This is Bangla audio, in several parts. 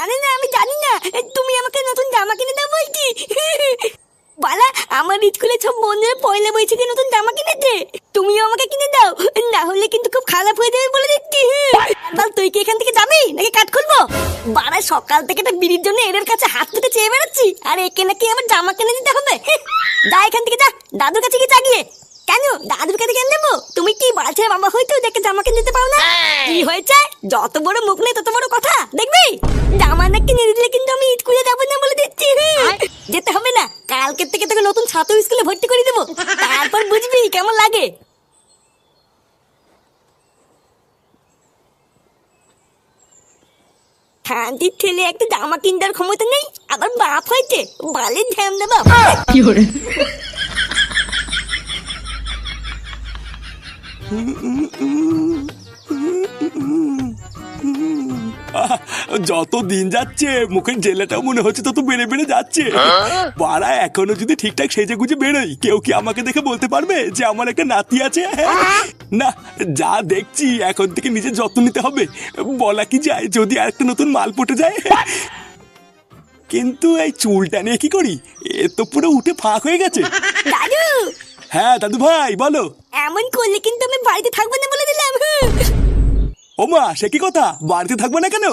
জানি না, আমি জানি না। তুমি আমাকে নতুন জামা কিনে দাও বলছি। বালা, আমার স্কুলে সব বন্ধুরা পয়লা বৈশাখে নতুন জামা কিনেছে, তুমিও আমাকে কিনে দাও, না হলে কিন্তু খুব খারাপ হয়ে যাবে বলে দিচ্ছি। বল, তুই কি এখান থেকে যাবি নাকি কাট খুলবো? বাড়া, সকাল থেকে একটা বিড়ির জন্য এর কাছে হাত পেতে চেয়ে বেড়াচ্ছি, আর একে নাকি আমার জামা কিনে দিতে হবে। যা এখান থেকে, যা দাদুর কাছে গিয়ে চাগিয়ে। কেন দাদুর কাছে কেন দেবো? তুমি কি বাচ্চার বাবা হয়তো দেখে জামা কিনে দিতে পারো না? কি হয়েছে? যত বড় মুখ নেই তত বড় কথা, দেখবি? জামা না কিনে দিলে কিন্তু আমি স্কুলে যাবো না বলে দিচ্ছি। যেতে হবে না, কালকের থেকে তোকে নতুন ছাত্র স্কুলে ভর্তি করে দেবো, তারপর বুঝবি কেমন লাগে। শান্তির ছেলে একটা জামা কিনবার ক্ষমতা নেই, আবার বাপ হয়েছে, বালের ধ্যান দেবা। যত দিন যাচ্ছে মুখের জেলাটাও মনে হচ্ছে তত বেড়ে বেড়ে যাচ্ছে। বাড়া, এখনো যদি ঠিকঠাক সেজে গুজে বেরোই, কেউ কি আমাকে দেখে বলতে পারবে যে আমার একটা নাতি আছে? না, যা দেখছি এখন থেকে নিজের যত্ন নিতে হবে। বলা কি যায়, যদি আরেকটা নতুন মাল পটে যায়। কিন্তু এই চুলটা নিয়ে কি করি? এ তো পুরো উঠে ফাঁক হয়ে গেছে। দাদু! হ্যাঁ দাদু ভাই, বলো। এমন করলে কিন্তু আমি বাড়িতে থাকবো না বলে দিলাম। ওমা, সে কি কথা? বাড়িতে থাকবে না কেন?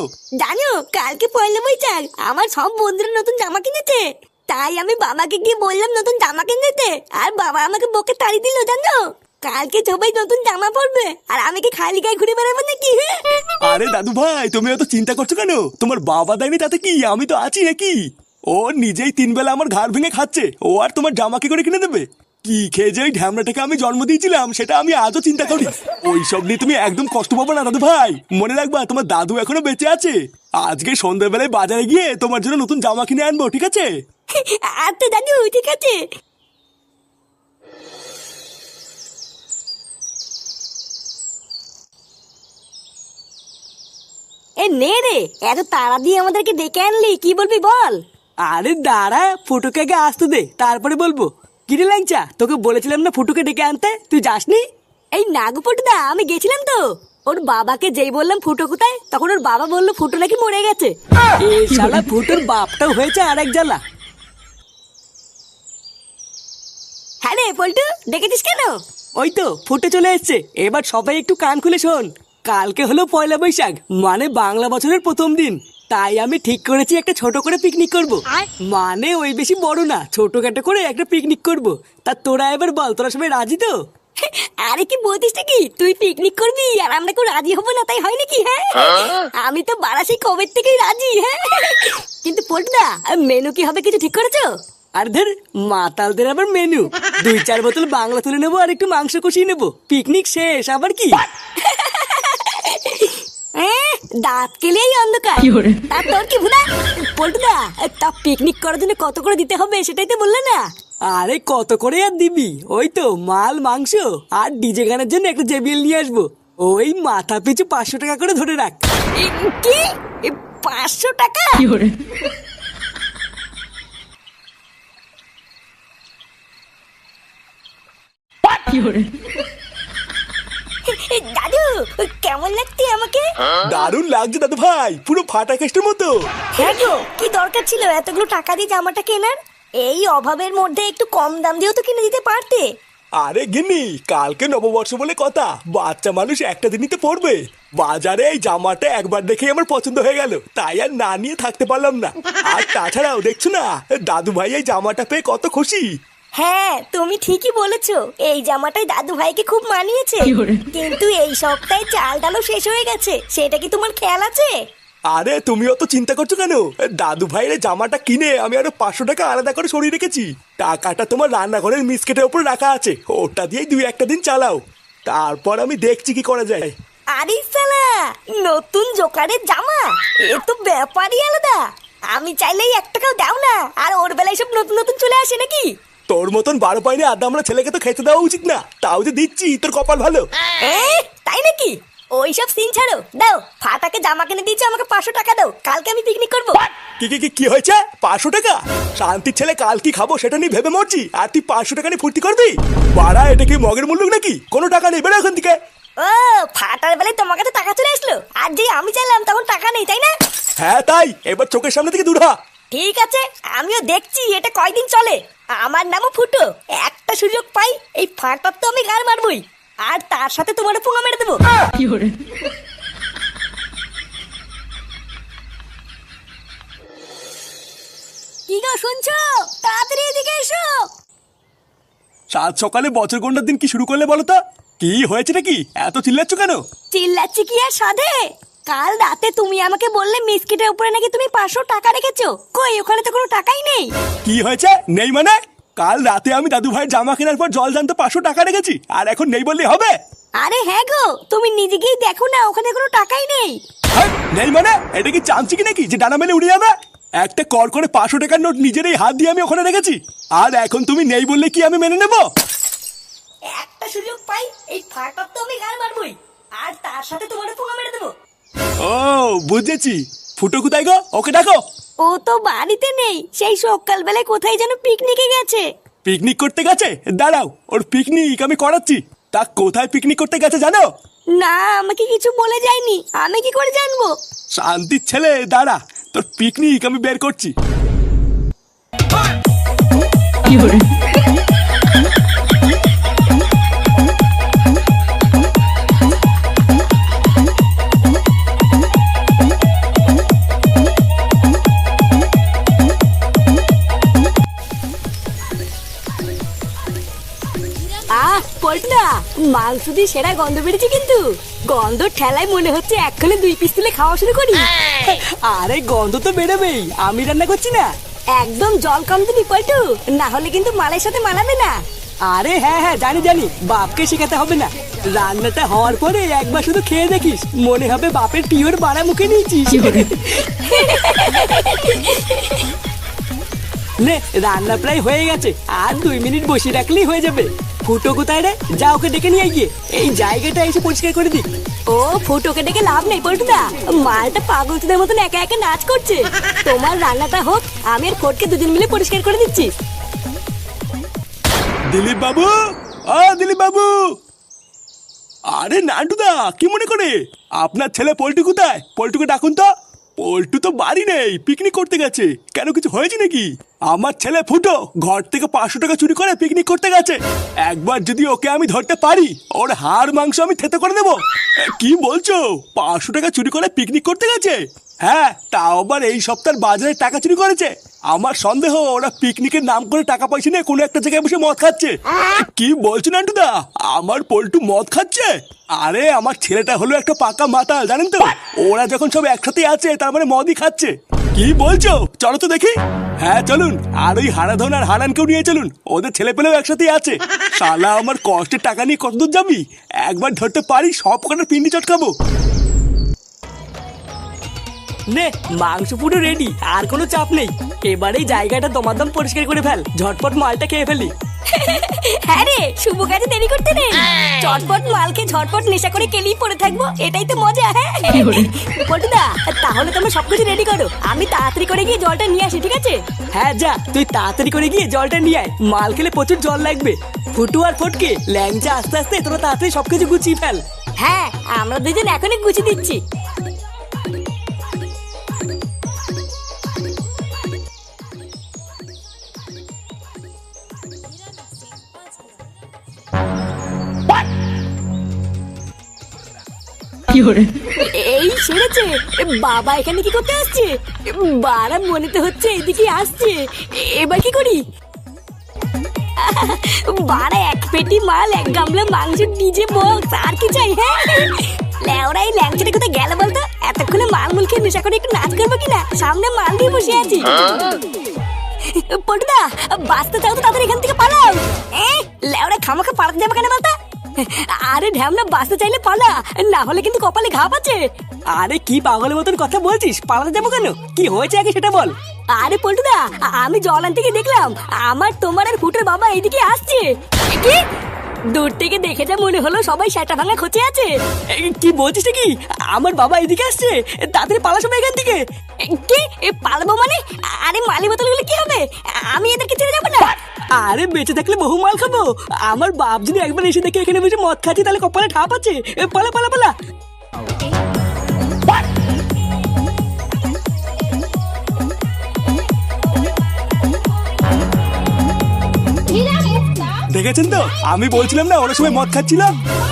জানো, কালকে পয়লা বৈশাখ, আমার সব বন্ধুরা নতুন জামা কিনেছে, তাই আমি বাবাকে গিয়ে বললাম নতুন জামা কিনতে, আর বাবা আমাকে বকে তাড়ি দিল। জানো, কালকে সবাই নতুন জামা পরবে, আর আমি কি খালি গায়ে ঘুরে বেড়াবো নাকি? আরে দাদু ভাই, তুমি অত চিন্তা করছো কেন? তোমার বাবা দেয়নি তাতে কি, আমি তো আছি নাকি? ও নিজেই 3 বেলা আমার ঘাড় ভেঙে খাচ্ছে, ও আর তোমার জামা কি করে কিনে দেবে? কি খেয়ে যে ওই ঢ্যামড়াটাকে আমি জন্ম দিয়েছিলাম সেটা আমি আজও চিন্তা করি। ওইসব নিয়ে তুমি একদম কষ্ট পাবো না দাদু ভাই, মনে রাখবা তোমার দাদু এখনো বেঁচে আছে। আজকে সন্ধ্যাবেলায় বাজারে গিয়ে তোমার জন্য নতুন জামা কিনে আনবো, ঠিক আছে? আচ্ছা দাদু, ঠিক আছে। এ নে রে, এত তাড়া দিয়ে আমাদেরকে ডেকে আনলি, কি বলবি বল? আরে দাঁড়া, ফুটুকে আগে আসতে দে, তারপরে বলবো। কিরে ল্যাংচা, তোকে বলেছিলাম না ফুটুকে ডেকে আনতে, তুই যাসনি? এই নাগপুটদা, আমি গেছিলাম তো। ওর বাবাকে যেই বললাম ফুটো কোথায়, তখন ওর বাবা বললো ফুটো নাকি মরে গেছে। এই শালা ফুটুর বাপটাও হয়েছে আরেক জ্বালা। হ্যাঁ রে পল্টু, ডেকেছিস কেন? ওই তো ফুটে চলে এসছে, এবার সবাই একটু কান খুলে শোন। কালকে হলো পয়লা বৈশাখ, মানে বাংলা বছরের প্রথম দিন। তাই আমি ঠিক করেছি একটা ছোট করে পিকনিক করব। মানে ওই বেশি বড় না, ছোটখাটো করে একটা পিকনিক করব। তা তোরা এবার বল, তোরা সবাই রাজি তো? আরে কি বলতিস নাকি, তুই পিকনিক করবি আর আমরা কেউ রাজি হবো না, তাই হয় নাকি? হ্যাঁ, আমি তো বারাসি কবে থেকেই রাজি। হ্যাঁ, কিন্তু পল্টুদা, মেনু কি হবে কিছু ঠিক করেছো? আর ধর, মাতালদের আবার মেনু 2-4 বোতল বাংলা তুলে নেবো আর একটু মাংস কষিয়ে নেবো, পিকনিক শেষ। আবার কি? দাঁত কেলেই অন্ধকার। তা তোর কি ভুলা? পল্টুদা, তা পিকনিক করার জন্য কত করে দিতে হবে সেটাই তো বললে না? আরে কত করে আর দিবি, ওই তো মাল মাংস আর ডিজে গানের জন্য একটা জেবিএল নিয়ে আসবো। ওই মাথা পিছু 500 টাকা করে ধরে রাখ। কি 500 টাকা? দাদু, কেমন লাগছে আমাকে? দারুণ লাগছে দাদু ভাই, পুরো ফাটা কেস্টের মতো। হ্যাঁ গো, কি দরকার ছিল এতগুলো টাকা দিয়ে জামাটা কেনার? এই অভাবের মধ্যে একটু কম দাম দিয়েও তো কিনে দিতে পারতে। আরে গিন্নি, কালকে নববর্ষ বলে কথা, বাচ্চা মানুষ একটা দিনই তো পড়বে। বাজারে এই জামাটা একবার দেখেই আমার পছন্দ হয়ে গেল, তাই আর না নিয়ে থাকতে পারলাম না। আর তাছাড়াও দেখছো না, দাদু ভাই এই জামাটা পেয়ে কত খুশি। হ্যাঁ, তুমি ঠিকই বলেছো, এই জামাটাই দাদু ভাইকে খুব মানিয়েছে। কিন্তু এই সপ্তাহে চাল ডালও শেষ হয়ে গেছে, সেটা কি তোমার খেয়াল আছে? আরে তুমি অত চিন্তা করছো কেন? দাদু ভাইয়ের জামাটা কিনে আমি আরো 500 টাকা আলাদা করে সরিয়ে রেখেছি। টাকাটা তোমার রান্নাঘরের মিসকেটের উপর রাখা আছে, ওটা দিয়েই 2-1 দিন চালাও, তারপর আমি দেখছি কি করা যায়। আরে শালা, নতুন জোকারের জামা, এ তো ব্যাপারই আলাদা। আমি চাইলেই 1 টাকাও দাও না, আর ওর বেলায় সব নতুন নতুন চলে আসে নাকি? তোর মতন 12 পাইনি আদা আমরা ছেলেকে তো খেতে দেওয়া উচিত না, তাও যে দিচ্ছি, তোর কপাল ভালো। তাই নাকি? ওইসব সিন ছাড়ো, দাও ফাটাকে জামা কিনে দিয়েছো, আমাকে 500 টাকা দাও, কালকে আমি পিকনিক করবো। কি কি কি কি হয়েছে? 500 টাকা? শান্তির ছেলে কাল কি খাবো সেটা নিয়ে ভেবে মরছি, আর তুই 500 টাকা নিয়ে ফুর্তি করবি? বাড়া, এটা কি মগের মূল্য নাকি? কোনো টাকা নেই, বেরো এখান থেকে। ও, ফাটার বেলায় তোমার কাছে টাকা চলে আসলো, আর যে আমি চাইলাম তখন টাকা নেই, তাই না? হ্যাঁ তাই, এবার চোখের সামনে থেকে দূর হ। ঠিক আছে, আমিও দেখছি এটা কয়দিন চলে। আমার নামও ফুটো, একটা সুযোগ পাই এই ফাটার তো আমি গাল মারবই, আর তার সাথে তোমার পুঙ্গা মেরে দেবো। কি গো শুনছো? তাড়াতাড়ি এদিকে এসো। সাত সকালে বছর গন্ডার দিন কি শুরু করলে বলো তো? কি হয়েছে নাকি, এত চিল্লাচ্ছ কেন? চিল্লাচ্ছি কি আর সাধে? কাল রাতে তুমি আমাকে বললে মিসকিটের উপরে নাকি তুমি 500 টাকা রেখেছো। কই, ওখানে তো কোনো টাকাই নেই। কি হয়েছে নেই মানে? কাল রাতে আমি দাদু ভাইয়ের জামা কেনার পর জল জানতে 500 টাকা রেখেছি, আর এখন নেই বললে হবে? আরে হ্যাঁ গো, তুমি নিজে গিয়ে দেখো না, ওখানে কোনো টাকাই নেই। হ্যাঁ, নেই মানে? এটা কি চামচি কি নাকি যে ডানা মেলে উড়ে যাবে? একটা কর করে 500 টাকার নোট নিজের এই হাত দিয়ে আমি ওখানে রেখেছি, আর এখন তুমি নেই বললে কি আমি মেনে নেব? একটা সুযোগ পাই এই ফাটার তো আমি গাল মারবই, আর তার সাথে তোমার পুঙ্গা মেরে দেবো। ও বুঝেছি। ফুটো কোথায় গো? ওকে ডাকো। ও তো বাড়িতে নেই, সেই সকালবেলায় কোথায় যেন পিকনিকে গেছে। পিকনিক করতে গেছে? দাঁড়াও, ওর পিকনিক আমি করাচ্ছি। তা কোথায় পিকনিক করতে গেছে জানো? না, আমাকে কিছু বলে যায়নি, আমি কি করে জানবো? শান্তির ছেলে, দাঁড়া, তোর পিকনিক আমি বের করছি। পল্টনা, মাংস দিয়ে সেরা গন্ধ বেড়েছে কিন্তু। গন্ধ ঠেলায় মনে হচ্ছে এক্ষুনি 2 পিস তুলে খাওয়া শুরু করি। আরে গন্ধ তো বেরোবেই, আমি রান্না করছি না। একদম জল কম দিবি পল্টু, না হলে কিন্তু মালের সাথে মানাবে না। আরে হ্যাঁ হ্যাঁ, জানি জানি, বাপকে শেখাতে হবে না। রান্নাটা হওয়ার পরে একবার শুধু খেয়ে দেখিস, মনে হবে বাপের পিওর বাড়া মুখে নিয়েছিস। নে, রান্না প্রায় হয়ে গেছে, আর 2 মিনিট বসিয়ে রাখলেই হয়ে যাবে। ফুটো কোথায় রে? যা ওকে ডেকে নিয়ে গিয়ে এই জায়গাটা এসে পরিষ্কার করে দিক। ও ফুটোকে ডেকে লাভ নেই পল্টুদা, মালটা পাগলদের মতন একা একা নাচ করছে। তোমার রান্নাটা হোক, আমি আর ফটকে দুজন মিলে পরিষ্কার করে দিচ্ছি। দিলীপ বাবু, ও দিলীপ বাবু। আরে নান্টুদা, কি মনে করে? আপনার ছেলে পল্টু কোথায়? পল্টুকে ডাকুন তো। পল্টু তো বাড়ি নেই, পিকনিক করতে গেছে। কেন, কিছু হয়েছে নাকি? আমার ছেলে ফুটো ঘর থেকে 500 টাকা চুরি করে পিকনিক করতে গেছে। একবার যদি ওকে আমি ধরতে পারি, ওর হাড় মাংস আমি থেতে করে দেবো। কি বলছো? 500 টাকা চুরি করে পিকনিক করতে গেছে? হ্যাঁ, তাও আবার এই সপ্তাহের বাজারে টাকা চুরি করেছে। আমার সন্দেহ ওরা পিকনিকের নাম করে টাকা পয়সা নিয়ে কোনো একটা জায়গায় বসে মদ খাচ্ছে। কি বলছো নান্টুদা, আমার পল্টু মদ খাচ্ছে? আরে আমার ছেলেটা হলো একটা পাকা মাতাল, জানেন তো। ওরা যখন সব একসাথে আছে তার মানে মদই খাচ্ছে। কি বলছো? চলো তো দেখি। হ্যাঁ চলুন, আর ওই হারাধন আর হারানকেও নিয়ে চলুন, ওদের ছেলে পেলেও একসাথে আছে। শালা আমার কষ্টের টাকা নিয়ে কতদূর যাবি? একবার ধরতে পারি সব কটার পিন্ডি চটকাবো। নে, মাংস পুরো রেডি, আর কোনো চাপ নেই। এবারে জায়গাটা দমাদম পরিষ্কার করে ফেল, ঝটপট মালটা খেয়ে ফেলি। হ্যাঁ রে, শুভ কাজে দেরি করতে নেই। চটপট মালকে ঝটপট নেশা করে কেলি পড়ে থাকবো, এটাই তো মজা। হ্যাঁ পল্টুদা, তাহলে তুমি সবকিছু রেডি করো, আমি তাড়াতাড়ি করে গিয়ে জলটা নিয়ে আসি, ঠিক আছে? হ্যাঁ যা, তুই তাড়াতাড়ি করে গিয়ে জলটা নিয়ে আয়, মাল খেলে প্রচুর জল লাগবে। ফুটু আর ফটকে ল্যাংচা আস্তে আস্তে তোরা তাড়াতাড়ি সবকিছু গুছিয়ে ফেল। হ্যাঁ, আমরা দুজন এখনই গুছিয়ে দিচ্ছি। এই সেরেছে, বাবা এখানে কি করতে আসছে? বারা মনে তো হচ্ছে এদিকে আসছে। এবার কি করি? বারা এক পেটি মাল, এক গামলা মাংস, ডিজে বক্স, আর কি চাই? হ্যাঁ লেওরা, এই ল্যাংচাটা কোথায় গেল বলতো? এতক্ষণে মাল মুল খেয়ে নেশা করে একটু নাচ করবো কিনা, সামনে মাল দিয়ে বসে আছি। পটুদা, বাঁচতে চাও তো তাদের এখান থেকে পালাও। লেওরা খামাখা পালাতে যাবে কেন বলতো? আরে ঢ্যামনা, বাঁচতে চাইলে পালা, না হলে কিন্তু কপালে ঘাপ আছে। আরে কি পাগলের মতন কথা বলছিস? পালাতে যাবো কেন? কি হয়েছে আগে সেটা বল। আরে পল্টুদা, আমি জল আনতে গিয়ে দেখলাম আমার, তোমার আর ফুটের বাবা এইদিকে আসছে। কি? দূর থেকে দেখে যা মনে হলো সবাই সেটা ভাঙা খোঁচে আছে। কি বলছিস কি? আমার বাবা এদিকে আসছে, তাড়াতাড়ি পালা সবাই এখান থেকে। কি পালাবো মানে? আরে মালি বোতলগুলো কি হবে? আমি এদেরকে ছেড়ে যাবো না। আরে বেঁচে থাকলে বহু মাল খাবো। আমার বাপ যদি একবার এসে দেখে এখানে বসে মদ খাচ্ছি, তাহলে কপালে ঠাপ আছে। পালা পালা পালা। দেখেছেন তো, আমি বলছিলাম না ওরা সবাই মদ খাচ্ছিল।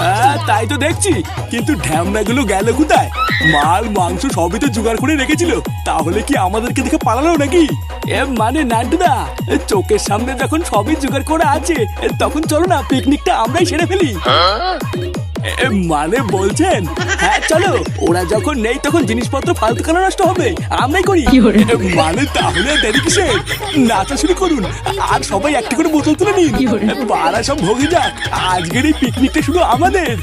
হ্যাঁ তাই তো দেখছি, কিন্তু ঢ্যামনাগুলো গেল কোথায়? মাল মাংস সবই তো জোগাড় করে রেখেছিল, তাহলে কি আমাদেরকে দেখে পালালো নাকি? মানে নান্টুদা, চোখের সামনে যখন সবই জোগাড় করা আছে, তখন চলো না পিকনিকটা আমরাই সেরে ফেলি। মানে বলছেন? হ্যাঁ চলো, ওরা যখন নেই তখন জিনিসপত্র ফালতু কেন নষ্ট হবে, আমরাই করি। মানে তাহলে দেরি কিসের, নাচা শুরু করুন আর সবাই একটা করে বোতল তুলে নিন। পাড়া সব ভোগে যাক, আজকের এই পিকনিকটা শুধু আমাদের।